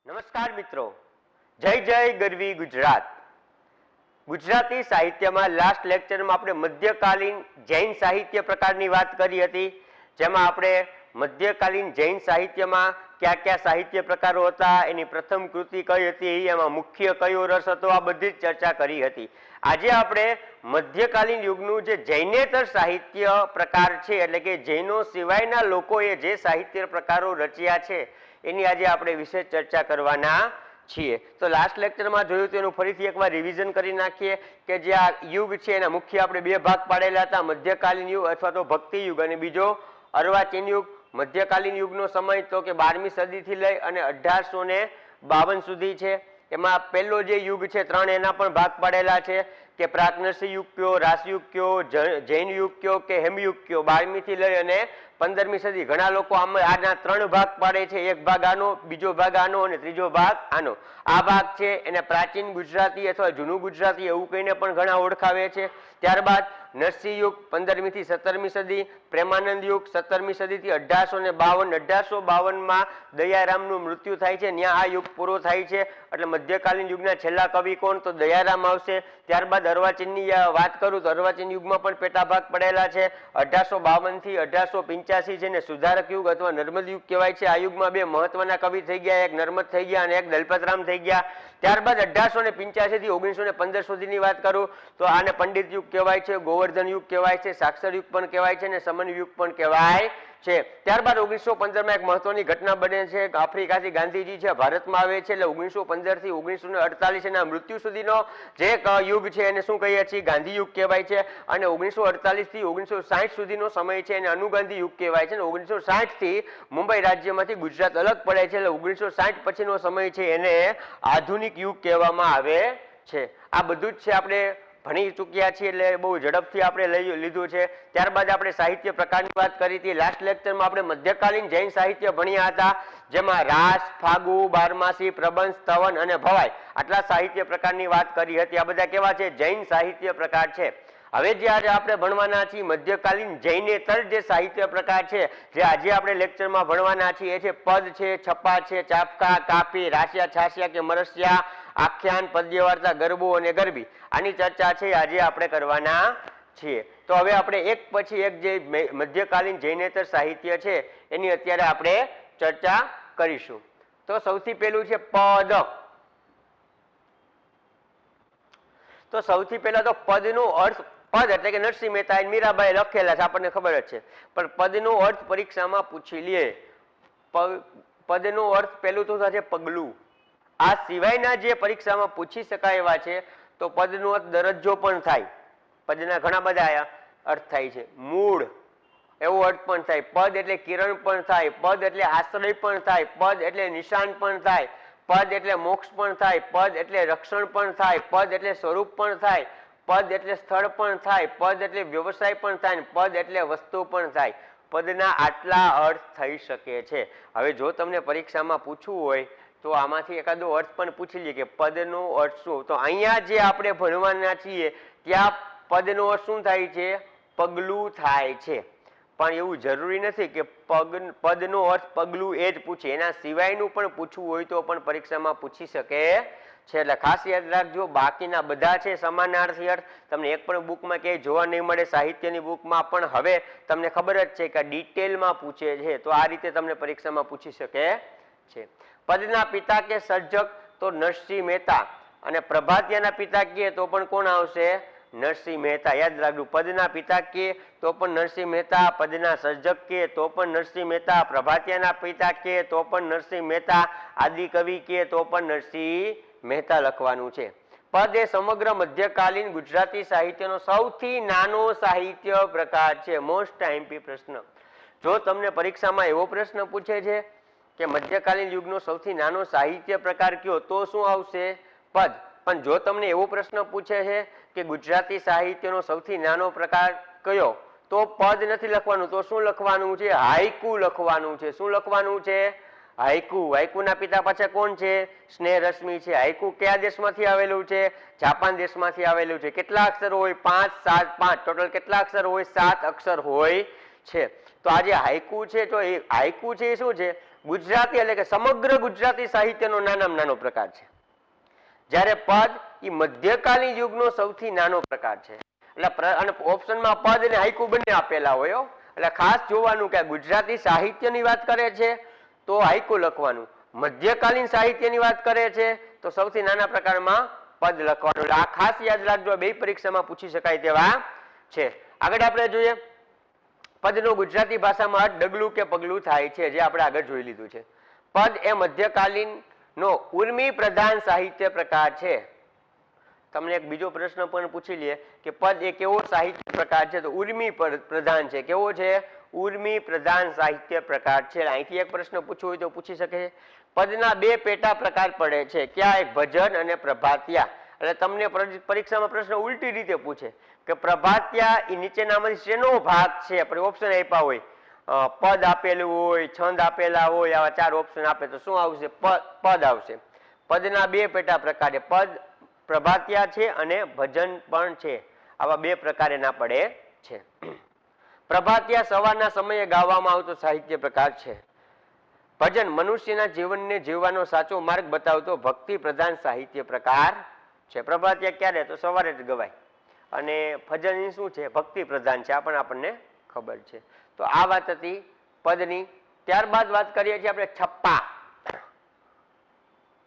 નમસ્કાર મિત્રો, જય જય ગરવી ગુજરાત. ગુજરાતી સાહિત્યમાં લાસ્ટ લેક્ચરમાં આપણે મધ્યકાલીન જૈન સાહિત્ય પ્રકારની વાત કરી હતી, જેમાં આપણે મધ્યકાલીન જૈન સાહિત્યમાં કયા કયા સાહિત્ય પ્રકારો હતા, એની પ્રથમ કૃતિ કઈ હતી, એમાં મુખ્ય કયો રસ હતો, આ બધી જ ચર્ચા કરી હતી. આજે આપણે મધ્યકાલીન યુગનું જે જૈનેતર સાહિત્ય પ્રકાર છે, એટલે કે જૈનો સિવાયના લોકોએ જે સાહિત્ય પ્રકારો રચ્યા છે એની આજે આપણે વિશેષ ચર્ચા કરવાના છીએ. તો લાસ્ટ લેક્ચરમાં જોયું તો એનું ફરીથી એકવાર રિવિઝન કરી નાખીએ કે જે આ યુગ છે એના મુખ્ય આપણે બે ભાગ પાડેલા હતા, મધ્યકાલીન યુગ અથવા તો ભક્તિ યુગ અને બીજો અર્વાચીન યુગ. મધ્યકાલીન યુગનો સમય તો કે 12મી સદીથી લઈ અને 1852 સુધી છે. એમાં પહેલો જે યુગ છે ત્રણ એના પણ ભાગ પાડેલા છે કે પ્રાગનર્સિક યુગ કયો, રાસયુગ કયો, જૈન યુગ કયો કે હેમયુગ કયો. 12મી થી લઈ અને 15મી સદી. ઘણા લોકો આના ત્રણ ભાગ પાડે છે, એક ભાગ આનો, બીજો ભાગ આનો અને ત્રીજો ભાગ આનો. આ ભાગ છે એને પ્રાચીન ગુજરાતી અથવા જૂનું ગુજરાતી એવું કહીને પણ ઘણા ઓળખાવે છે. ત્યારબાદ નરસિંહ યુગ 15મી થી 17મી સદી, પ્રેમાનંદ યુગ 17મી સદીથી 1852. 1852માં દયારામનું મૃત્યુ થાય છે, ત્યાં આ યુગ પૂરો થાય છે. એટલે મધ્યકાલીન યુગના છેલ્લા કવિ કોણ? તો દયારામ આવશે. ત્યારબાદ અર્વાચીનની વાત કરું તો અર્વાચીન યુગમાં પણ પેટા ભાગ પડેલા છે. 1852 થી 1885 છે ને સુધારક યુગ અથવા નર્મદ યુગ કહેવાય છે. આ યુગમાં બે મહત્વના કવિ થઈ ગયા, એક નર્મદ થઈ ગયા અને એક દલપતરામ થઈ ગયા. ત્યારબાદ 1885 થી 1915 સુધીની વાત કરું તો આને પંડિત યુગ કહેવાય છે, ગોવર્ધન યુગ કહેવાય છે, સાક્ષર યુગ પણ કહેવાય છે અને સમન યુગ પણ કહેવાય છે. ત્યારબાદ 1915માં એક મહત્વની ઘટના બને છે. આફ્રિકાથી ગાંધીજી છે ભારતમાં આવે છે, એટલે 1915 થી 1948 એના મૃત્યુ સુધીનો જે યુગ છે એને શું કહીએ છીએ? ગાંધી યુગ કહેવાય છે. અને 1948 થી 1960 સુધીનો સમય છે એને અનુગાંધી યુગ કહેવાય છે. 1960 થી મુંબઈ રાજ્યમાંથી ગુજરાત અલગ પડે છે, એટલે 1960 પછીનો સમય છે એને આધુનિક યુગ કહેવામાં આવે છે. આ બધું જ છે આપણે ભણી ચૂક્યા છીએ, એટલે બહુ ઝડપથી આપણે લીધું છે. ત્યારબાદ આપણે સાહિત્ય પ્રકારની વાત કરી હતી. લાસ્ટ લેક્ચરમાં આપણે મધ્યકાલીન જૈન સાહિત્ય ભણ્યા હતા, જેમાં રાસ, ફાગુ, બારમાસી, પ્રબંધ, સ્તવન અને ભવાઈ આટલા સાહિત્ય પ્રકારની વાત કરી હતી. આ બધા કેવા છે? જૈન સાહિત્ય પ્રકાર છે. હવે જે આજે આપણે ભણવાના છીએ મધ્યકાલીન જૈનેતર જે સાહિત્ય પ્રકાર છે, જે આજે આપણે લેક્ચરમાં ભણવાના છીએ, એ છે પદ છે, છપ્પા છે, ચાપકા, કાપી, રાસ્યા, છાસ્યા કે મરસ્યા, આખ્યાન, પદ્ય વાર્તા, ગરબો અને ગરબી. આની ચર્ચા છે આજે આપણે કરવાના છીએ. તો હવે આપણે એક પછી એક જે મધ્યકાલીન જૈનેતર સાહિત્ય છે એની અત્યારે આપણે ચર્ચા કરીશું. તો સૌથી પહેલું છે પદ. તો સૌથી પહેલા તો પદનો અર્થ, પદ એટલે કે નરસિંહ મહેતા મીરાબાઈ લખેલા છે, આપણને ખબર જ છે, પણ પદનો અર્થ પરીક્ષામાં પૂછી લે. પદનો અર્થ પહેલું તો થશે પગલું. આ સિવાયના જે પરીક્ષામાં પૂછી શકાય એવા છે તો પદનો અર્થ દરજ્જો પણ થાય. પદના ઘણા બધા અર્થ થાય છે. મૂળ એવો અર્થ પણ થાય. પદ એટલે કિરણ પણ થાય. પદ એટલે આશ્રય પણ થાય. પદ એટલે નિશાન પણ થાય. પદ એટલે મોક્ષ પણ થાય. પદ એટલે રક્ષણ પણ થાય. પદ એટલે સ્વરૂપ પણ થાય. પદ એટલે સ્થળ પણ થાય. પદ એટલે વ્યવસાય પણ થાય. પદ એટલે વસ્તુ પણ થાય. પદના આટલા અર્થ થઈ શકે છે. હવે જો તમને પરીક્ષામાં પૂછવું હોય તો આમાંથી એકાદો અર્થ પણ પૂછી લઈએ કે પદનો અર્થ શું. તો અહીંયા જે આપણે ભણવાના છીએ ત્યાં પદનો અર્થ શું થાય છે? પગલું થાય છે. પણ એવું જરૂરી નથી કે પદનો અર્થ પગલું એ જ પૂછે, એના સિવાયનું પણ પૂછવું હોય તો પણ પરીક્ષામાં પૂછી શકે છે. એટલે ખાસ યાદ રાખજો, બાકીના બધા છે સમાનાર્થી અર્થ. તમને એક પણ બુકમાં ક્યાંય જોવા નહીં મળે, સાહિત્યની બુકમાં પણ. હવે તમને ખબર જ છે કે ડિટેલમાં પૂછે છે, તો આ રીતે તમને પરીક્ષામાં પૂછી શકે છે. પદના પિતા કે સર્જક તો નરસિંહ મહેતા, અને પ્રભાતિયાના પિતા કહે તો પણ કોણ આવશે? નરસિંહ મહેતા. યાદ રાખજો, પદના પિતા કહે તો પણ નરસિંહ મહેતા, પદના સર્જક કહે તો પણ નરસિંહ મહેતા, પ્રભાતિયાના પિતા કહે તો પણ નરસિંહ મહેતા, આદિ કવિ કહે તો પણ નરસિંહ મહેતા લખવાનું છે. પદ એ સમગ્ર મધ્યકાલીન ગુજરાતી સાહિત્યનો સૌથી નાનો સાહિત્ય પ્રકાર છે. મોસ્ટ આઈએમપી પ્રશ્ન. જો તમને પરીક્ષામાં એવો પ્રશ્ન પૂછે છે કે મધ્યકાલીન યુગનો સૌથી નાનો સાહિત્ય પ્રકાર કયો, તો શું આવશે? પદ. પણ જો તમને એવો પ્રશ્ન પૂછે છે કે ગુજરાતી સાહિત્યનો સૌથી નાનો પ્રકાર કયો, તો પદ નથી લખવાનું, તો શું લખવાનું છે? હાઈકુ લખવાનું છે. શું લખવાનું છે? હાઈકુ. હાઈકુના પિતા પાછા કોણ છે? સ્નેહ રશ્મિ છે. હાઈકુ કયા દેશમાંથી આવેલું છે? જાપાન દેશમાંથી આવેલું છે. કેટલા અક્ષર હોય? 5, 7, 5. ટોટલ કેટલા અક્ષર હોય? 7 અક્ષર હોય છે. તો આ જે હાઈકુ છે, તો એ હાઈકુ છે એ શું છે? ગુજરાતી એટલે કે સમગ્ર ગુજરાતી સાહિત્યનો નાનામાં નાનો પ્રકાર છે, જ્યારે પદ એ મધ્યકાલીન યુગનો સૌથી નાનો પ્રકાર છે. એટલે અને ઓપ્શનમાં પદ અને હાઈકુ બંને આપેલા હોય. એટલે ખાસ જોવાનું કે ગુજરાતી સાહિત્યની વાત કરે છે તો હાઈકુ લખવાનું, મધ્યકાલીન સાહિત્યની વાત કરે છે તો સૌથી નાના પ્રકારમાં પદ લખવાનું. એટલે આ ખાસ યાદ રાખજો, બે પરીક્ષામાં પૂછી શકાય તેવા છે. આગળ આપણે જોઈએ પદનો ગુજરાતી ભાષામાં અર્થ ડગલું કે પગલું થાય છે, જે આપણે આગળ જોઈ લીધું છે. પદ એ મધ્યકાલીન નો ઉર્મી પ્રધાન સાહિત્ય પ્રકાર છે. તમને એક બીજો પ્રશ્ન પણ પૂછી લઈએ કે પદ એ કેવો સાહિત્ય પ્રકાર છે, તો ઉર્મી પ્રધાન છે. કેવો છે? ઉર્મી પ્રધાન સાહિત્ય પ્રકાર છે. અહીંથી એક પ્રશ્ન પૂછવો હોય તો પૂછી શકે છે. પદના બે પેટા પ્રકાર પડે છે, ક્યાં? એક ભજન અને પ્રભાતિયા. એટલે તમને પરીક્ષામાં પ્રશ્ન ઉલટી રીતે પૂછે કે પ્રભાતિયા એ નીચેનામાંથી શેનો ભાગ છે? આપણે ઓપ્શન આપ્યા હોય, પદ આપેલું હોય, છંદ આપેલા હોય, આવા ચાર ઓપ્શન આપે તો શું આવશે? પદ આવશે. પદના બે પેટા પ્રકાર, પદ પ્રભાતિયા છે અને ભજન પણ છે. આવા બે પ્રકાર એના પડે છે. પ્રભાતિયા સવારના સમયે ગાવામાં આવતો સાહિત્ય પ્રકાર છે. ભજન મનુષ્યના જીવનને જીવવાનો સાચો માર્ગ બતાવતો ભક્તિ પ્રધાન સાહિત્ય પ્રકાર છે. પ્રભાતિયા ક્યારે? તો સવારે જ ગવાય. અને ભજન શું છે? ભક્તિ પ્રધાન છે. આ પણ આપણને ખબર છે. તો આ વાત હતી પદની. ત્યારબાદ વાત કરીએ છીએ આપણે છપ્પા.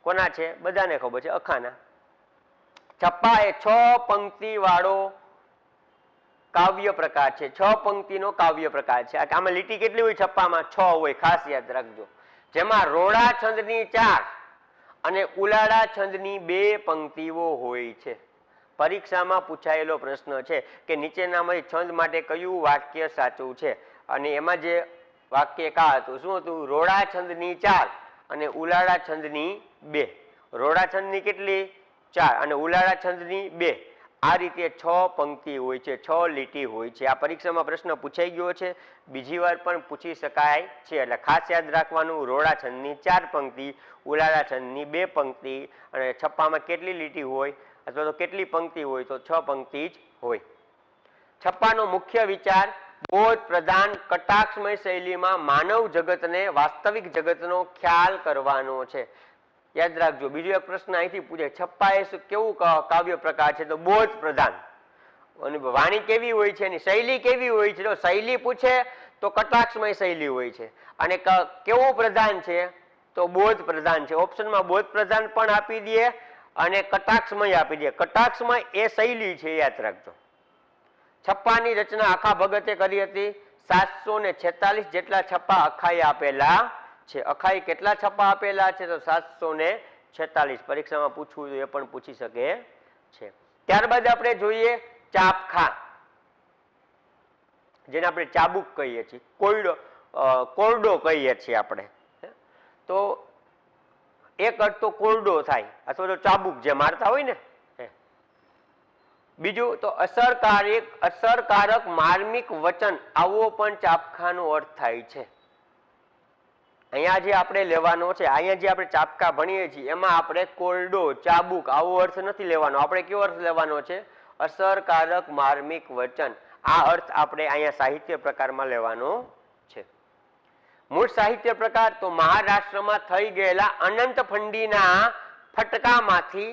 કોના છે? બધાને ખબર છે, અખાના. છપ્પા એ 6 પંક્તિ વાળો કાવ્ય પ્રકાર છે. 6 પંક્તિનો કાવ્ય પ્રકાર છે. આમાં લીટી કેટલી હોય? છપ્પામાં 6 હોય, ખાસ યાદ રાખજો. જેમાં રોડા છંદની 4 અને ઉલાડા છંદની 2 પંક્તિઓ હોય છે. પરીક્ષામાં પૂછાયેલો પ્રશ્ન છે કે નીચેનામાંથી છંદ માટે કયું વાક્ય સાચું છે, અને એમાં જે વાક્ય કા હતું, શું હતું? રોડા છંદની 4 અને ઉલાડા છંદની 2. રોડા છંદની કેટલી? 4 અને ઉલાડા છંદની 2. આ રીતે 6 પંક્તિ હોય છે, 6 લીટી હોય છે. આ પરીક્ષામાં પ્રશ્ન પૂછાઈ ગયો છે, બીજી વાર પણ પૂછી શકાય છે. એટલે ખાસ યાદ રાખવાનું, રોડા છંદની 4 પંક્તિ, ઉલાડા છંદની 2 પંક્તિ, અને છપ્પામાં કેટલી લીટી હોય અથવા તો કેટલી પંક્તિ હોય? તો 6 પંક્તિ જ હોય. છપ્પાનો મુખ્ય વિચાર બોધ પ્રધાન કટાક્ષમય શૈલીમાં માનવ જગતને વાસ્તવિક જગતનો ખ્યાલ કરવાનો છે. યાદ રાખજો. બીજો એક પ્રશ્ન અહીંથી પૂછે, છપ્પા એ કેવું કાવ્ય પ્રકાર છે? તો બોધ પ્રધાન. અને વાણી કેવી હોય છે, એની શૈલી કેવી હોય છે? તો શૈલી પૂછે તો કટાક્ષમય શૈલી હોય છે. અને કેવું પ્રધાન છે? તો બોધ પ્રધાન છે. ઓપ્શનમાં બોધ પ્રધાન પણ આપી દે અને કટાક્ષમય આપી દે. કટાક્ષમય એ શૈલી છે, યાદ રાખજો. છપ્પાની રચના આખા ભગતે કરી હતી. 746 જેટલા છપ્પા અખાઈ આપેલા છે. અખાઈ કેટલા છપ્પા આપેલા છે? તો 746. પરીક્ષામાં પૂછવું જોઈએ, એ પણ પૂછી શકે છે. ત્યારબાદ આપણે જોઈએ ચાપખા, જેને આપણે ચાબુક કહીએ છીએ, કોરડો કહીએ છીએ આપણે. તો એક અર્થ તો કોરડો થાય અથવા તો ચાબુક જે મારતા હોય ને. બીજું તો અસરકારક માર્મિક વચન, આવો પણ ચાપખાનો અર્થ થાય છે. અહીંયા જે આપણે લેવાનો છે, અહીંયા જે આપણે ચાપકા ભણીએ છીએ એમાં આપણે કોરડો, ચાબુક આવો અર્થ નથી લેવાનો. આપણે કેવો અર્થ લેવાનો છે? અસરકારક માર્મિક વચન. આ અર્થ આપણે અહીંયા સાહિત્ય પ્રકારમાં લેવાનો છે. મૂળ સાહિત્ય પ્રકાર તો મહારાષ્ટ્રમાં થઈ ગયેલા અનંત ફંડીના ફટકામાંથી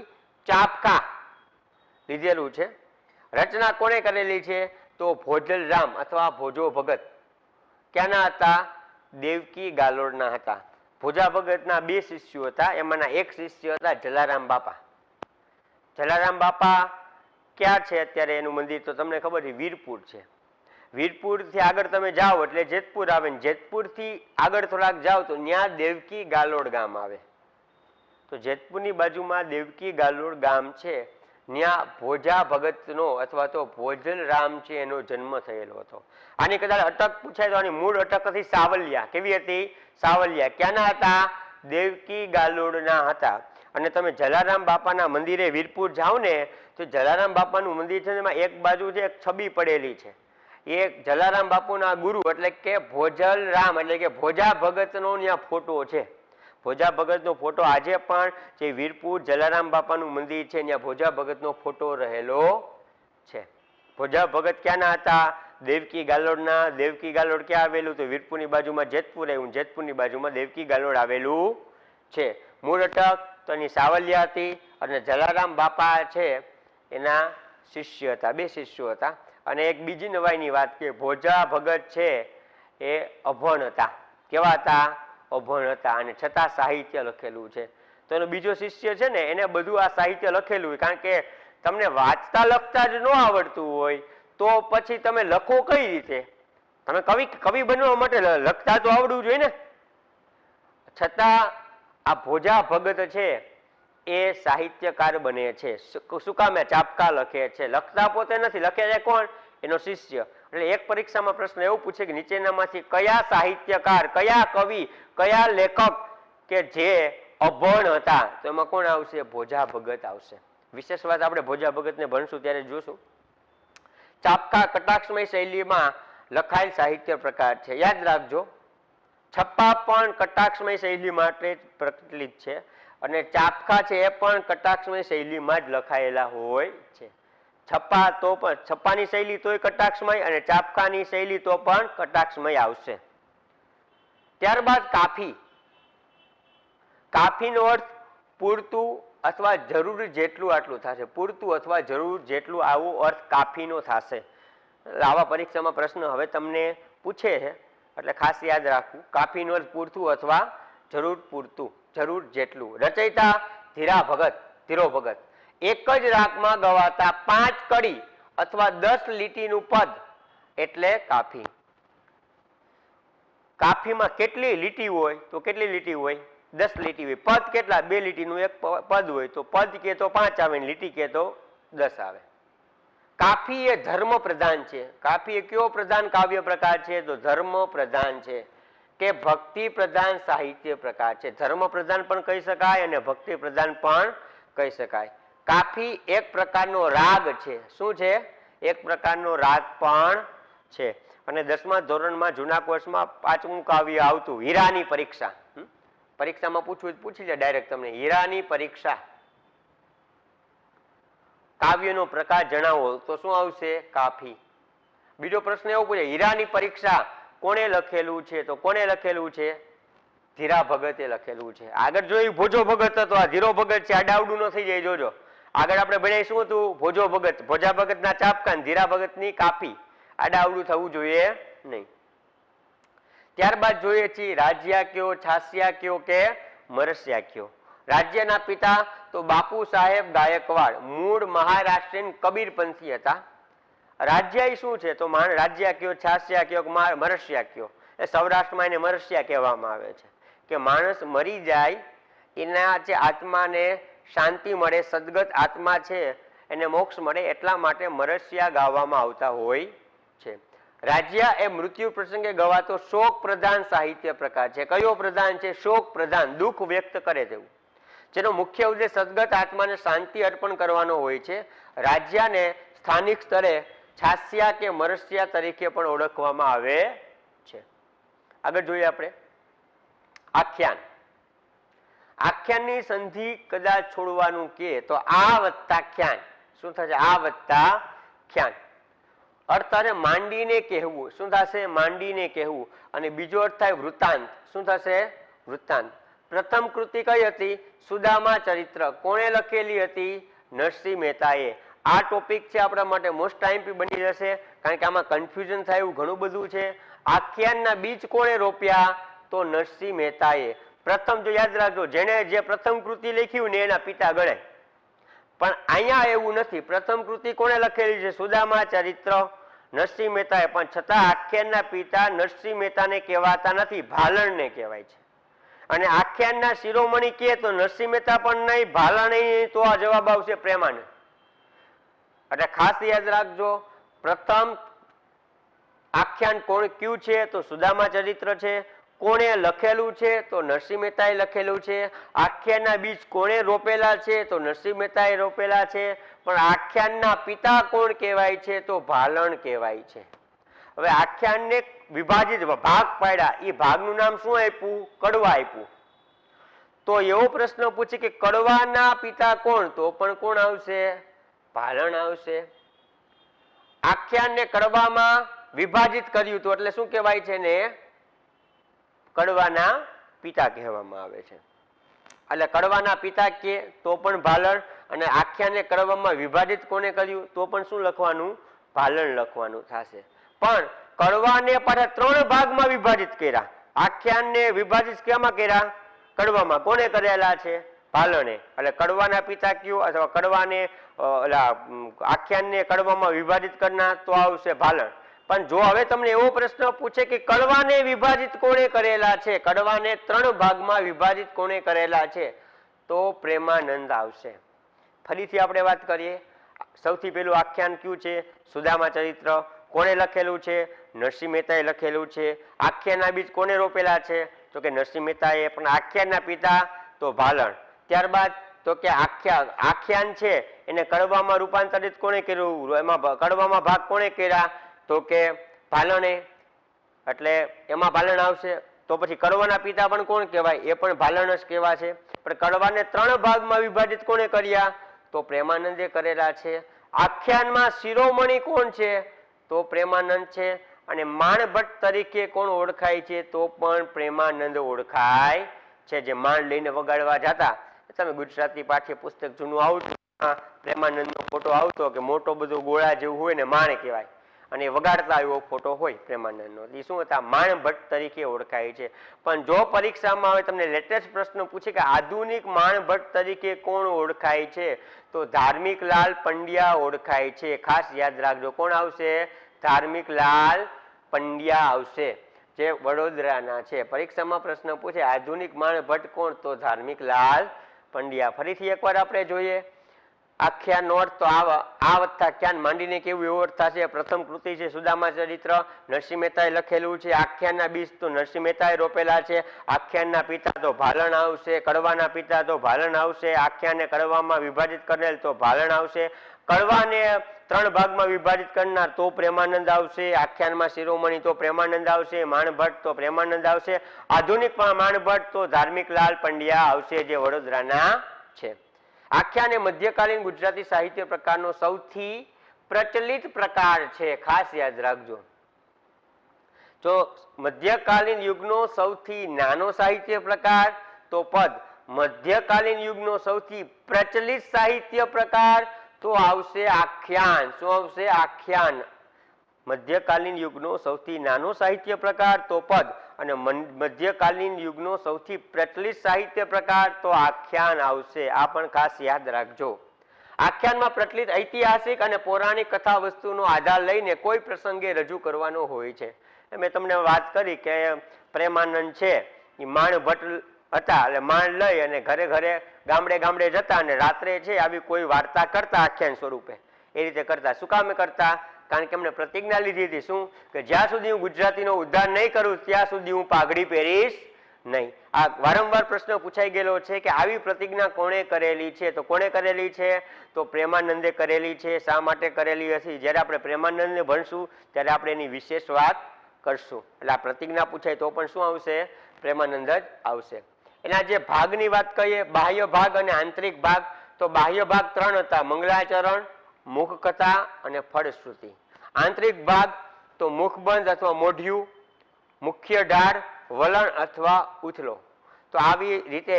ચાપકા લીધેલું છે. રચના કોણે કરેલી છે? તો ભોજલરામ અથવા ભોજો ભગત. ક્યાંના હતા? દેવકી ગાલોડના હતા. ભોજા ભગતના 2 શિષ્યો હતા, એમાંના એક શિષ્ય હતા જલારામ બાપા. જલારામ બાપા ક્યાં છે અત્યારે? એનું મંદિર તો તમને ખબર છે, વીરપુર છે. વીરપુરથી આગળ તમે જાઓ એટલે જેતપુર આવે, ને જેતપુરથી આગળ થોડાક જાઓ તો ત્યાં દેવકી ગાલોડ ગામ આવે. તો જેતપુરની બાજુમાં દેવકી ગાલોડ ગામ છે. ત્યાં ભોજા ભગતનો અથવા તો ભોજલરામ છે એનો જન્મ થયેલો હતો. આની કદાચ અટક પૂછાય તો આની મૂળ અટક હતી સાવલિયા. કેવી હતી? સાવલિયા. ક્યાંના હતા? દેવકી ગાલોડના હતા. અને તમે જલારામ બાપાના મંદિરે વીરપુર જાઓ ને તો જલારામ બાપાનું મંદિર છે, એમાં એક બાજુ છે એક છબી પડેલી છે. એ જલારામ બાપુના ગુરુ એટલે કે ભોજલરામ એટલે કે ભોજા ભગતનો ત્યાં ફોટો છે. ભોજા ભગતનો ફોટો આજે પણ જે વીરપુર જલારામ બાપાનું મંદિર છે ત્યાં ભોજા ભગતનો ફોટો રહેલો છે. ભોજા ભગત ક્યાંના હતા? દેવકી ગાલોડ ક્યાં આવેલું? તો વીરપુરની બાજુમાં જેતપુર આવ્યું, જેતપુરની બાજુમાં દેવકી ગાલોડ આવેલું છે. મૂળ અટક તો એની સાવલિયા હતી અને જલારામ બાપા છે એના શિષ્ય હતા, 2 શિષ્યો હતા. અને એક બીજી નવાઈની વાત કે ભોજા ભગત છે એ અભણ હતા. કેવા હતા? અભણ હતા, અને છતાં સાહિત્ય લખેલું છે. તો એનો બીજો શિષ્ય છે ને એને બધું આ સાહિત્ય લખેલું હોય, કારણ કે તમને વાંચતા લખતા જ ન આવડતું હોય તો પછી તમે લખો કઈ રીતે? તમે કવિ બનવા માટે લખતા તો આવડવું જોઈએ ને. છતાં આ ભોજા ભગત છે એ સાહિત્યકાર બને છે. શું કામે? ચાપકા લખે છે. લખતા પોતે નથી, લખે છે કોણ? એનો શિષ્ય. એટલે એક પરીક્ષામાં પ્રશ્ન એવું પૂછે કે નીચેનામાંથી કયા સાહિત્યકાર, કયા કવિ, કયા લેખક કે જે અભણ હતા? તો એમાં કોણ આવશે? ભોજા ભગત આવશે. વિશેષ વાત આપણે ભોજા ભગતને ભણશું ત્યારે જોશું. ચાપકા કટાક્ષમય શૈલીમાં લખાયેલ સાહિત્ય પ્રકાર છે. યાદ રાખજો, છપ્પા પણ કટાક્ષમય શૈલી માટે પ્રચલિત છે અને ચાપકા છે એ પણ કટાક્ષમય શૈલીમાં જ લખાયેલા હોય છે. છપ્પા તો પણ છપ્પાની શૈલી તોય કટાક્ષમય અને ચાપકાની શૈલી તો પણ કટાક્ષમય આવશે. ત્યારબાદ કાફી. કાફીનો અર્થ પૂરતું અથવા જરૂર જેટલું આટલું થશે. પૂરતું અથવા જરૂર જેટલું આવો અર્થ કાફીનો થશે. આવા પરીક્ષામાં પ્રશ્ન હવે તમને પૂછે છે એટલે ખાસ યાદ રાખવું. કાફીનો અર્થ પૂરતું અથવા જરૂર પૂરતું, જરૂર જેટલું. રચયિતા ધીરો ભગત. એક જ રાગમાં ગવાતા 5 કડી અથવા 10 લીટીનું પદ એટલે કાફી. કાફીમાં કેટલી લીટી હોય? તો કેટલી લીટી હોય? 10 લીટી હોય. પદ કેટલા? 2 લીટીનું એક પદ હોય તો પદ કે તો 5 આવે, લીટી કે તો 10 આવે. કાફી એ ધર્મ પ્રધાન છે. કાફી એ કયો પ્રધાન કાવ્ય પ્રકાર છે? તો ધર્મ પ્રધાન છે કે ભક્તિ પ્રધાન સાહિત્ય પ્રકાર છે. ધર્મ પ્રધાન પણ કહી શકાય અને ભક્તિ પ્રધાન પણ કહી શકાય. કાફી એક પ્રકારનો રાગ છે. શું છે? એક પ્રકારનો રાગ પણ છે. અને 10મા ધોરણમાં જૂના કોર્સમાં 5મું કાવ્ય આવતું, હીરાની પરીક્ષા. પરીક્ષામાં પૂછી લે ડાયરેક્ટ તમને, હીરાની પરીક્ષા. કાવ્યનો પ્રકાર જણાવો તો શું આવશે? કાફી. બીજો પ્રશ્ન એવો પૂછે, હીરાની પરીક્ષા કોણે લખેલું છે? તો કોણે લખેલું છે? ધીરા ભગતે લખેલું છે. આગળ જોયું ભોજો ભગત હતો, આ ધીરો ભગત છે. આ ડાવડું ન થઈ જાય, જોજો. આગળ આપણે ભણ્યા શું હતું? ભોજો ભગત, ભોજા ભગતના ચાપકા, ધીરા ભગતની કાફી. આ ડાવડું થવું જોઈએ નહીં. ત્યારબાદ જોઈએ છીએ રાજ્યા કયો, છાસિયા કયો કે મરસિયા કયો. રાજ્યના પિતા તો બાપુ સાહેબ ગાયકવાડ, મૂળ મહારાષ્ટ્રીયન કબીરપંથી હતા. રાજ્ય શું છે? તો રાજ્યા કયો, છાસિયા કયો, મરસિયા કયો. એ સૌરાષ્ટ્રમાં એને મરસિયા કહેવામાં આવે છે કે માણસ મરી જાય એના જે આત્માને શાંતિ મળે, સદગત આત્મા છે એને મોક્ષ મળે, એટલા માટે મરસિયા ગાવામાં આવતા હોય છે. રાજ્યા એ મૃત્યુ પ્રસંગે ગવાતો શોક પ્રધાન સાહિત્ય પ્રકાર છે. કયો પ્રધાન છે? શોક પ્રધાન, દુઃખ વ્યક્ત કરે તેવું, જેનો મુખ્ય ઉદ્દેશ સદગત આત્માને શાંતિ અર્પણ કરવાનો હોય છે. રાજ્યાને સ્થાનિક સ્તરે છાસિયા કે મરસિયા તરીકે પણ ઓળખવામાં આવે છે. આગળ જોઈએ આપણે આખ્યાન. આખ્યાનની સંધિ કદાચ છોડવાનું કે તો આ વત્તા ખ્યાન. શું થશે? આ વત્તા ખ્યાન. અર્થ અને માંડીને કહેવું. શું થશે? માંડીને કહેવું. અને બીજો અર્થ થાય વૃત્તાંત. શું થશે? વૃત્તાંત. પ્રથમ કૃતિ કઈ હતી? સુદામા ચરિત્ર. કોણે લખેલી હતી? નરસિંહ મહેતાએ. આ ટોપિક છે આપણા માટે મોસ્ટ આઈએમપી બની જશે, કારણ કે આમાં કન્ફ્યુઝન થાય એવું ઘણું બધું છે. આખ્યાનના બીજ કોણે રોપ્યા? તો નરસિંહ મહેતાએ. પ્રથમ જો યાદ રાખજો, જેને જે પ્રથમ કૃતિ લખ્યું ને એના પિતા ગણાય. પણ અહીંયા એવું નથી. પ્રથમ કૃતિ કોણે લખેલી છે? સુદામા ચરિત્ર, નરસિંહ મહેતાએ. પણ છતાં આખ્યાનના પિતા નરસિંહ મહેતાને કહેવાતા નથી, ભાલણને કહેવાય છે. અને આખ્યાનના શિરોમણી કહે તો નરસિંહ મહેતા પણ નહીં, ભાલણ નહીં, તો આ જવાબ આવશે પ્રેમાનંદ. એટલે ખાસ યાદ રાખજો, પ્રથમ આખ્યાન કોણ કયું છે? તો સુદામા ચરિત્ર છે. કોણે લખેલું છે? તો નરસિંહ મહેતાએ લખેલું છે. આખ્યાનના બીજ કોણે રોપેલા છે? તો નરસિંહ મહેતાએ રોપેલા છે. પણ આખ્યાનના પિતા કોણ કહેવાય છે? તો ભાલણ કહેવાય છે. હવે આખ્યાનને વિભાજિત ભાગ પાડ્યા, એ ભાગનું નામ શું આપ્યું? કડવા આપ્યું. તો એવો પ્રશ્ન પૂછે કે કડવાના પિતા કોણ? તો પણ કોણ આવશે? ભાલણ આવશે. આખ્યાનને કડવામાં વિભાજિત કર્યું હતું એટલે શું કહેવાય છે ને? કડવાના પિતા કહેવામાં આવે છે. એટલે કડવાના પિતા કે તો પણ ભાલણ, અને આખ્યાનને કડવામાં વિભાજિત કોને કર્યું તો પણ શું લખવાનું? ભાલણ લખવાનું થશે. પણ કડવાને પાછા 3 ભાગમાં વિભાજિત કર્યા. આખ્યાનને વિભાજિત કેમાં કર્યા? કડવામાં. કોને કરેલા છે? ભાલણે. એટલે કડવાના પિતા કયો અથવા કડવાને આખ્યાનને કડવામાં વિભાજિત કરનાર તો આવશે ભાલણ. પણ જો હવે તમને એવો પ્રશ્ન પૂછે કે કડવાને વિભાજિત કોણે કરેલા છે, કડવાને 3 ભાગમાં વિભાજિત કોણે કરેલા છે, તો પ્રેમાનંદ આવશે. ફરીથી આપણે વાત કરીએ. સૌથી પહેલું આખ્યાન કયું છે? સુદામા ચરિત્ર. કોણે લખેલું છે? નરસિંહ મહેતાએ લખેલું છે. આખ્યાનના બીજ કોને રોપેલા છે? તો કે નરસિંહ મહેતાએ. પણ આખ્યાનના પિતા તો ભાલણ. ત્યારબાદ તો કે આખ્યાન છે એને કડવામાં રૂપાંતરિત કોણે કર્યું? એમાં કડવામાં ભાગ કોણે કર્યા? તો કે ભાલણે. એટલે એમાં ભાલણ આવશે. તો પછી કડવાના પિતા પણ કોણ કહેવાય? એ પણ ભાલણ જ કહેવા છે. પણ કડવાને 3 ભાગમાં વિભાજિત કોણે કર્યા? તો પ્રેમાનંદે કરેલા છે. આખ્યાનમાં શિરોમણી કોણ છે? તો પ્રેમાનંદ છે. અને માણભટ્ટ તરીકે કોણ ઓળખાય છે? તો પણ પ્રેમાનંદ ઓળખાય છે. જે માણ લઈને વગાડવા જતા, તમે ગુજરાતી પાઠ્યપુસ્તક જૂનું આવતું, પ્રેમાનંદનો ફોટો આવતો કે મોટો બધો ગોળા જેવું હોય ને માણ કહેવાય, અને વગાડતા એવો ફોટો હોય પ્રેમાનંદનો. એ શું હતા? માણભટ્ટ તરીકે ઓળખાય છે. પણ જો પરીક્ષામાં હવે તમને લેટેસ્ટ પ્રશ્ન પૂછે કે આધુનિક માણભટ્ટ તરીકે કોણ ઓળખાય છે, તો ધાર્મિકલાલ પંડ્યા ઓળખાય છે. ખાસ યાદ રાખજો. કોણ આવશે? ધાર્મિકલાલ પંડ્યા આવશે, જે વડોદરાના છે. પરીક્ષામાં પ્રશ્ન પૂછે આધુનિક માણભટ્ટ કોણ, તો ધાર્મિકલાલ પંડ્યા. ફરીથી એકવાર આપણે જોઈએ આખ્યાન અર્થ. તો આ વત્તાખ્યાન માંડીને કેવું એવો અર્થ થશે? પ્રથમ કૃતિ છે સુદામા ચરિત્ર, નરસિંહ મહેતાએ લખેલું છે. આખ્યાનના બીજ તો નરસિંહ મહેતાએ રોપેલા છે. આખ્યાનના પિતા તો ભાલણ આવશે. કડવાના પિતા તો ભાલણ આવશે. આખ્યાનને કડવામાં વિભાજિત કરેલ તો ભાલણ આવશે. કડવાને 3 ભાગમાં વિભાજિત કરનાર તો પ્રેમાનંદ આવશે. આખ્યાનમાં શિરોમણી તો પ્રેમાનંદ આવશે. માણભટ્ટ તો પ્રેમાનંદ આવશે. આધુનિક માણભટ્ટ તો ધાર્મિકલાલ પંડ્યા આવશે, જે વડોદરાના છે. આખ્યાન એ મધ્યકાલીન ગુજરાતી સાહિત્ય પ્રકારનો સૌથી પ્રચલિત પ્રકાર છે. ખાસ યાદ રાખજો. જો મધ્યકાલીન યુગનો સૌથી નાનો સાહિત્ય પ્રકાર તો પદ, મધ્યકાલીન યુગનો સૌથી પ્રચલિત સાહિત્ય પ્રકાર તો આવશે આખ્યાન. શું આવશે? આખ્યાન. મધ્યકાલીન યુગનો સૌથી નાનો સાહિત્ય પ્રકાર તો પદ, અને મધ્યકાલીન યુગનો સૌથી પ્રચલિત સાહિત્ય પ્રકાર તો આખ્યાન આવશે. આ પણ ખાસ યાદ રાખજો. આખ્યાનમાં પ્રચલિત ઐતિહાસિક અને પૌરાણિક કથા વસ્તુનો આધાર લઈને કોઈ પ્રસંગે રજૂ કરવાનો હોય છે. મેં તમને વાત કરી કે પ્રેમાનંદ છે એ માણભટ્ટ હતા, એટલે માણ લઈ અને ઘરે ઘરે ગામડે ગામડે જતા અને રાત્રે છે આવી કોઈ વાર્તા કરતા આખ્યાન સ્વરૂપે. એ રીતે કરતા. શું કામ કરતા? કારણ કે એમણે પ્રતિજ્ઞા લીધી હતી. શું? કે જ્યાં સુધી હું ગુજરાતીનો ઉદ્ધાર નહીં કરું ત્યાં સુધી હું પાઘડી પહેરીશ નહીં. આ વારંવાર પ્રશ્ન પૂછાઈ ગયેલો છે કે આવી પ્રતિજ્ઞા કોણે કરેલી છે? તો કોણે કરેલી છે? તો પ્રેમાનંદે કરેલી છે. શા માટે કરેલી હશે? જ્યારે આપણે પ્રેમાનંદને ભણશું ત્યારે આપણે એની વિશેષ વાત કરશું. એટલે આ પ્રતિજ્ઞા પૂછાય તો પણ શું આવશે? પ્રેમાનંદ જ આવશે. એના જે ભાગની વાત કરીએ, બાહ્ય ભાગ અને આંતરિક ભાગ, તો બાહ્ય ભાગ 3 હતા: મંગલાચરણ, મુખકથા અને ફળશ્રુતિ. આંતરિક ભાગ તો મુખબંધ અથવા મોઢિયું, મુખ્ય ઢાળ, વલણ અથવા ઉથલો. તો આવી રીતે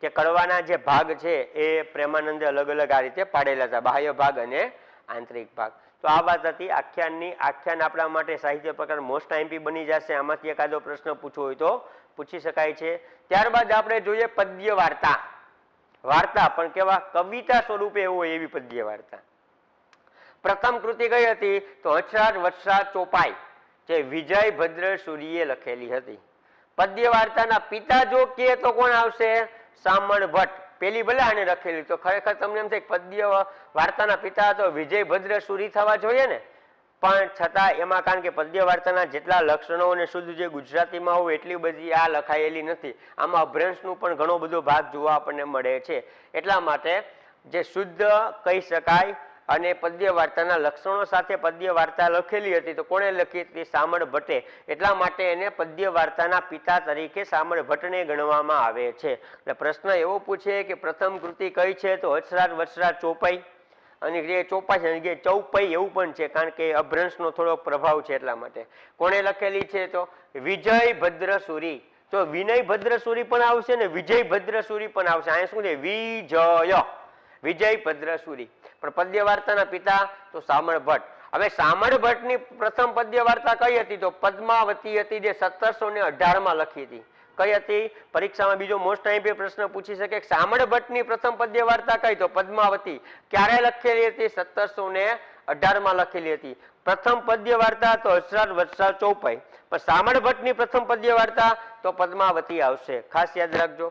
કે કડવાના જે ભાગ છે એ પ્રેમાનંદે અલગ અલગ આ રીતે પાડેલા હતા, બાહ્ય ભાગ અને આંતરિક ભાગ. તો આ વાત હતી આખ્યાનની. આખ્યાન આપણા માટે સાહિત્ય પ્રકાર મોસ્ટ આઈમ્પી બની જશે. આમાંથી એકાદો પ્રશ્ન પૂછવો હોય તો પૂછી શકાય છે. ત્યારબાદ આપણે જોઈએ પદ્ય વાર્તા. વાર્તા પણ કેવા? કવિતા સ્વરૂપે એવું હોય એવી પદ્ય વાર્તા. પ્રથમ કૃતિ કઈ હતી? તો હંસરાજ વત્સરાજ ચોપાઈ, જે વિજય ભદ્ર સૂરીએ લખેલી હતી. પદ્ય વાર્તાના પિતા જો કે તો કોણ આવશે? સામણ ભટ્ટ. પેલી ભલે આને લખેલી, તો ખરેખર તમને એમ થાય પદ્ય વાર્તાના પિતા તો વિજય ભદ્ર સૂરી થવા જોઈએ ને. પણ છતાં એમાં કારણ કે પદ્ય વાર્તાના જેટલા લક્ષણો અને શુદ્ધ જે ગુજરાતીમાં હોય એટલી બધી આ લખાયેલી નથી. આમાં અભ્રંશનું પણ ઘણો બધો ભાગ જોવા આપણને મળે છે. એટલા માટે જે શુદ્ધ કહી શકાય અને પદ્ય વાર્તાના લક્ષણો સાથે પદ્ય વાર્તા લખેલી હતી, તો કોણે લખી હતી? સામળ ભટ્ટે. એટલા માટે એને પદ્ય વાર્તાના પિતા તરીકે સામળ ભટ્ટને ગણવામાં આવે છે. એટલે પ્રશ્ન એવો પૂછે કે પ્રથમ કૃતિ કઈ છે? તો હંસરાજ વત્સરાજ ચોપાઈ. અને જે ચોપાઈ છે જે ચૌપાઈ એવું પણ છે, કારણ કે અભ્રંશનો થોડો પ્રભાવ છે એટલા માટે. કોણે લખેલી છે? તો વિજય ભદ્રસુરી. તો વિનય ભદ્રસુરી પણ આવશે ને વિજય ભદ્રસુરી પણ આવશે. અહીંયા શું છે? વિજય ભદ્રસુરી. પણ પદ્ય વાર્તાના પિતા તો શામળ ભટ્ટ. હવે શામળ ભટ્ટની પ્રથમ પદ્ય વાર્તા કઈ હતી? તો પદ્માવતી હતી, જે 1718 લખી હતી. કઈ હતી? પરીક્ષામાં બીજો મોસ્ટ આઈએમપી પ્રશ્ન પૂછી શકે, શામળ ભટ્ટની પ્રથમ પદ્ય વાર્તા કઈ? તો પદ્માવતી. ક્યારે લખેલી હતી? 1718 લખેલી હતી. પ્રથમ પદ્ય વાર્તા તો અસરાર વત્સા ચોપાઈ. પણ શામળ ભટ્ટની પ્રથમ પદ્ય વાર્તા તો પદ્માવતી આવશે. ખાસ યાદ રાખજો.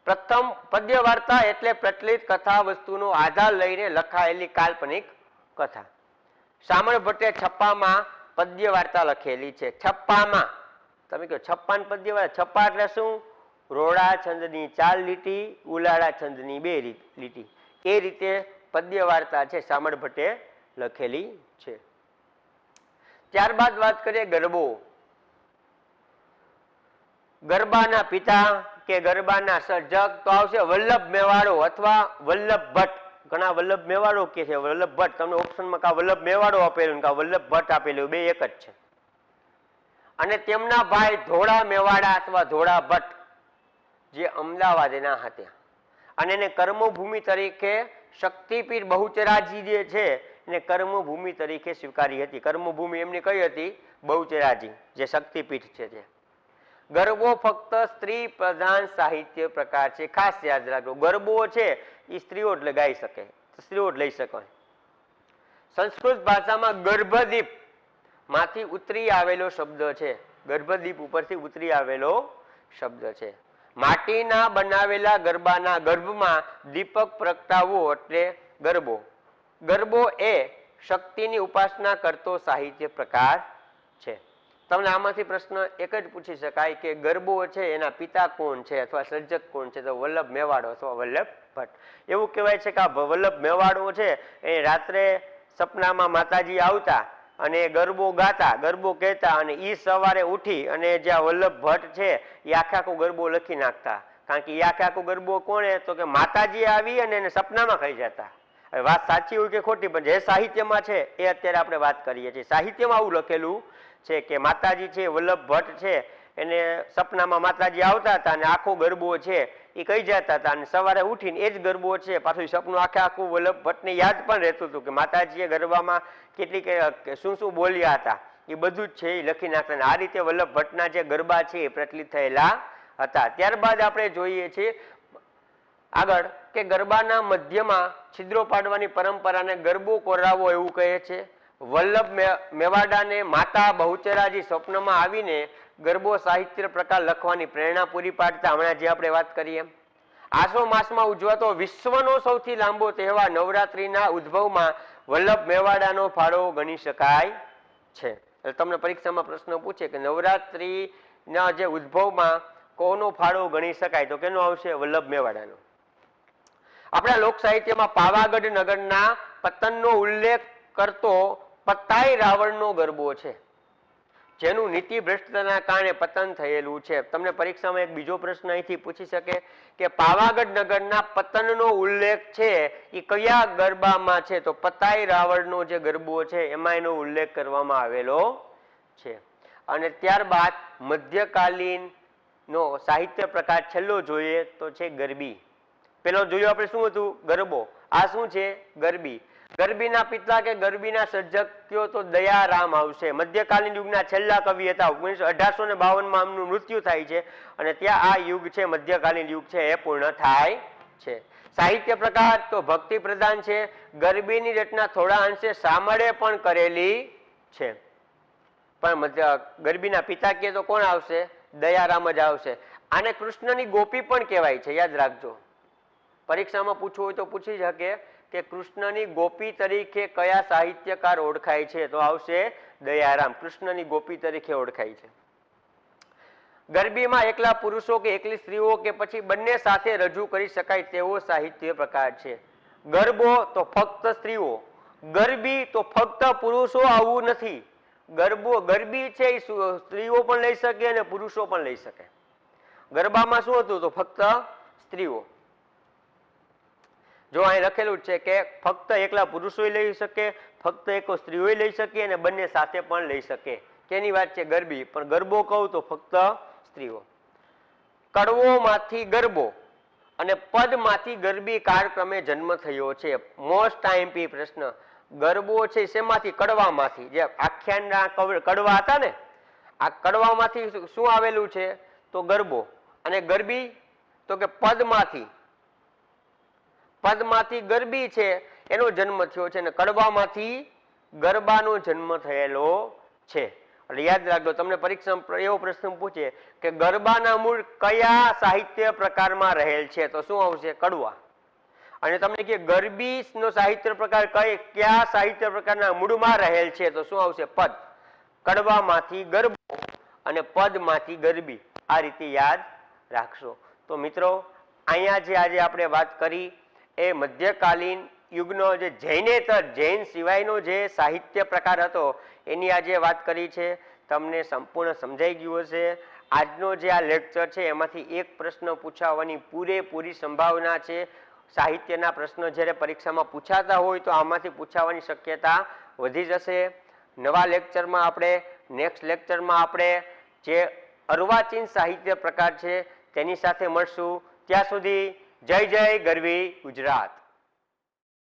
પ્રથમ પદ્ય વાર્તા એટલે પ્રચલિત કથા વસ્તુનો આધાર લઈને લખાયેલી કાલ્પનિક કથા. શામળ ભટ્ટે છપ્પામાં પદ્ય વાર્તા લખેલી છે. છપ્પામાં તમે કહો છપ્પાન પદ્ય વાર્તા. છપ્પા એટલે શું? રોડા છંદની 4 લીટી, ઉલાળા છંદની 2 લીટી. એ રીતે પદ્ય વાર્તા છે શામળ ભટ્ટે લખેલી છે. ત્યારબાદ વાત કરીએ ગરબો. ગરબાના પિતા કે ગરબાના સર્જક તો આવશે વલ્લભ મેવાડો અથવા વલ્લભ ભટ્ટ. ઘણા વલ્લભ મેવાડો કે છે, વલ્લભ ભટ્ટ. તમને ઓપ્શનમાં કા વલ્લભ મેવાડો આપેલું કા વલ્લભ ભટ્ટ આપેલું, બે એક જ છે. અને તેમના ભાઈ ધોળા મેવાડા અથવા ધોળા ભટ્ટ, જે અમદાવાદના હતા. અને એને કર્મભૂમિ તરીકે શક્તિપીઠ બહુચરાજી જે છે એને કર્મભૂમિ તરીકે સ્વીકારી હતી. કર્મભૂમિ એમની કઈ હતી? બહુચરાજી, જે શક્તિપીઠ છે તે. ગરબો ફક્ત સ્ત્રી પ્રધાન સાહિત્ય પ્રકાર છે. ખાસ યાદ રાખો, ગરબો છે એ સ્ત્રીઓ જ ગાઈ શકે, સ્ત્રીઓ જ લઈ શકે. સંસ્કૃત ભાષામાં ગર્ભદીપ માંથી ઉતરી આવેલો શબ્દ છે. ગર્ભદીપ ઉપરથી ઉતરી આવેલો શબ્દ છે. માટીના બનાવેલા ગરબાના ગર્ભમાં દીપક પ્રગટાવવો એટલે ગરબો. ગરબો એ શક્તિની ઉપાસના કરતો સાહિત્ય પ્રકાર છે. તમને આમાંથી પ્રશ્ન એક જ પૂછી શકાય કે ગરબો છે એના પિતા કોણ છે અથવા સર્જક કોણ છે? તો વલ્લભ મેવાડો અથવા વલ્લભ ભટ્ટ. એવું કહેવાય છે કે આ વલ્લભ મેવાડો છે એ રાત્રે સપનામાં માતાજી આવતા અને ગરબો ગાતા, ગરબો કહેતા, અને ઈ સવારે ઉઠી અને જ્યાં વલ્લભ ભટ્ટ છે એ આખો ગરબો લખી નાખતા. કારણ કે એ આખો ગરબો કોણે? તો કે માતાજી આવી અને એને સપનામાં ખાઈ જતા. હવે વાત સાચી હોય કે ખોટી, પણ જે સાહિત્યમાં છે એ અત્યારે આપણે વાત કરીએ છીએ. સાહિત્યમાં આવું લખેલું છે કે માતાજી છે, વલ્લભ ભટ્ટ છે, એને સપનામાં માતાજી આવતા હતા અને આખો ગરબો છે એ કહી જતા હતા, અને સવારે ઉઠીને એ જ ગરબો છે પાછું સપનું આખું વલ્લભ ભટ્ટને યાદ પણ રહેતું હતું કે માતાજીએ ગરબામાં કેટલીક શું શું બોલ્યા હતા, એ બધું જ છે એ લખી નાખતા. આ રીતે વલ્લભ ભટ્ટના જે ગરબા છે એ પ્રચલિત થયેલા હતા. ત્યારબાદ આપણે જોઈએ છીએ આગળ કે ગરબાના મધ્યમાં છિદ્રો પાડવાની પરંપરાને ગરબો કોરાવો એવું કહે છે. વલ્લભ મેવાડાને માતા બહુચરાજી સ્વપ્નમાં આવીને ગરબો સાહિત્ય પ્રકાર લખવાની પ્રેરણા પૂરી પાડતા. હમણાં જે આપણે વાત કરીએ એમ આસો માસમાં ઉજવાતો વિશ્વનો સૌથી લાંબો તહેવાર નવરાત્રીના ઉદ્ભવમાં વલ્લભ મેવાડાનો ફાળો ગણી શકાય છે. એટલે તમને પરીક્ષામાં પ્રશ્ન પૂછે કે નવરાત્રીના જે ઉદ્ભવમાં કોનો ફાળો ગણી શકાય? તો કેનો આવશે? વલ્લભ મેવાડાનો. આપણા લોક સાહિત્યમાં પાવાગઢ નગરના પતનનો ઉલ્લેખ કરતો પતાઈ રાવણનો ગરબો છે, જેનું નીતિ ભ્રષ્ટતાના કારણે પતન થયેલું છે. તમને પરીક્ષામાં એક બીજો પ્રશ્ન અહીંથી પૂછી શકે કે પાવાગઢ નગરના પતનનો ઉલ્લેખ છે એ કયા ગરબામાં છે? તો પતાઈ રાવણનો જે ગરબો છે એમાં એનો ઉલ્લેખ કરવામાં આવેલો છે. અને ત્યારબાદ મધ્યકાલીન નો સાહિત્ય પ્રકાર છેલ્લો જોઈએ તો છે ગરબી. પેલો જોયું આપણે શું હતું? ગરબો. આ શું છે? ગરબી. ગરબીના પિતા કે ગરબીના સર્જક કયો તો દયારામ આવશે. મધ્યકાલીન યુગના છેલ્લા કવિ હતા. 1852 આમનું મૃત્યુ થાય છે અને ત્યાં આ યુગ છે, મધ્યકાલીન યુગ છે, એ પૂર્ણ થાય છે. સાહિત્ય પ્રકાર તો ભક્તિ પ્રધાન છે. ગરબીની રચના થોડા અંશે શામળે પણ કરેલી છે, પણ ગરબીના પિતા કે તો કોણ આવશે? દયારામ જ આવશે. આને કૃષ્ણની ગોપી પણ કહેવાય છે, યાદ રાખજો. પરીક્ષામાં પૂછવું હોય તો પૂછી શકે કે કૃષ્ણની ગોપી તરીકે કયા સાહિત્યકાર ઓળખાય છે? તો આવશે દયારામ. કૃષ્ણની ગોપી તરીકે ઓળખાય છે. ગરબીમાં એકલા પુરુષો કે એકલી સ્ત્રીઓ કે પછી બંને સાથે રજૂ કરી શકાય તેવો સાહિત્ય પ્રકાર છે. ગરબો તો ફક્ત સ્ત્રીઓ, ગરબી તો ફક્ત પુરુષો, આવું નથી. ગરબી છે એ સ્ત્રીઓ પણ લઈ શકે અને પુરુષો પણ લઈ શકે. ગરબામાં શું હતું? તો ફક્ત સ્ત્રીઓ. જો અહીં લખેલું છે કે ફક્ત એકલા પુરુષો લઈ શકે, ફક્ત એક સ્ત્રીઓ લઈ શકે અને બંને સાથે પણ લઈ શકે. કેની વાત છે? ગરબી. પણ ગરબો કહું તો ફક્ત સ્ત્રીઓ. કડવોમાંથી ગરબો અને પદમાંથી ગરબી કાળક્રમે જન્મ થયો છે. મોસ્ટ આઈએમપી પ્રશ્ન. ગરબો છે શેમાંથી? કડવામાંથી. જે આખ્યાનના કડવા હતા ને, આ કડવામાંથી શું આવેલું છે? તો ગરબો. અને ગરબી તો કે પદમાંથી. પદમાંથી ગરબી છે એનો જન્મ થયો છે અને કડવામાંથી ગરબાનો જન્મ થયેલો છે. એટલે યાદ રાખજો, તમને પરીક્ષામાં એવો પ્રશ્ન પૂછે કે ગરબાના મૂળ કયા સાહિત્ય પ્રકારમાં રહેલ છે, તો શું આવશે? કડવા. અને તમને કે ગરબી નો સાહિત્ય પ્રકાર કયા સાહિત્ય પ્રકારના મૂળમાં રહેલ છે, તો શું આવશે? પદ. કડવામાંથી ગરબો અને પદમાંથી ગરબી. આ રીતે યાદ રાખશો. તો મિત્રો, અહીંયા જે આજે આપણે વાત કરી એ મધ્યકાલીન યુગનો જે જૈનેતર, જૈન સિવાયનો જે સાહિત્ય પ્રકાર હતો એની આજે વાત કરી છે. તમને સંપૂર્ણ સમજાઈ ગયું હશે. આજનો જે આ લેક્ચર છે એમાંથી એક પ્રશ્ન પૂછાવાની પૂરેપૂરી સંભાવના છે. સાહિત્યના પ્રશ્નો જ્યારે પરીક્ષામાં પૂછાતા હોય તો આમાંથી પૂછાવાની શક્યતા વધી જશે. નવા લેક્ચરમાં આપણે, નેક્સ્ટ લેક્ચરમાં આપણે જે અર્વાચીન સાહિત્ય પ્રકાર છે તેની સાથે મળશું. ત્યાં સુધી જય જય ગરવી ગુજરાત.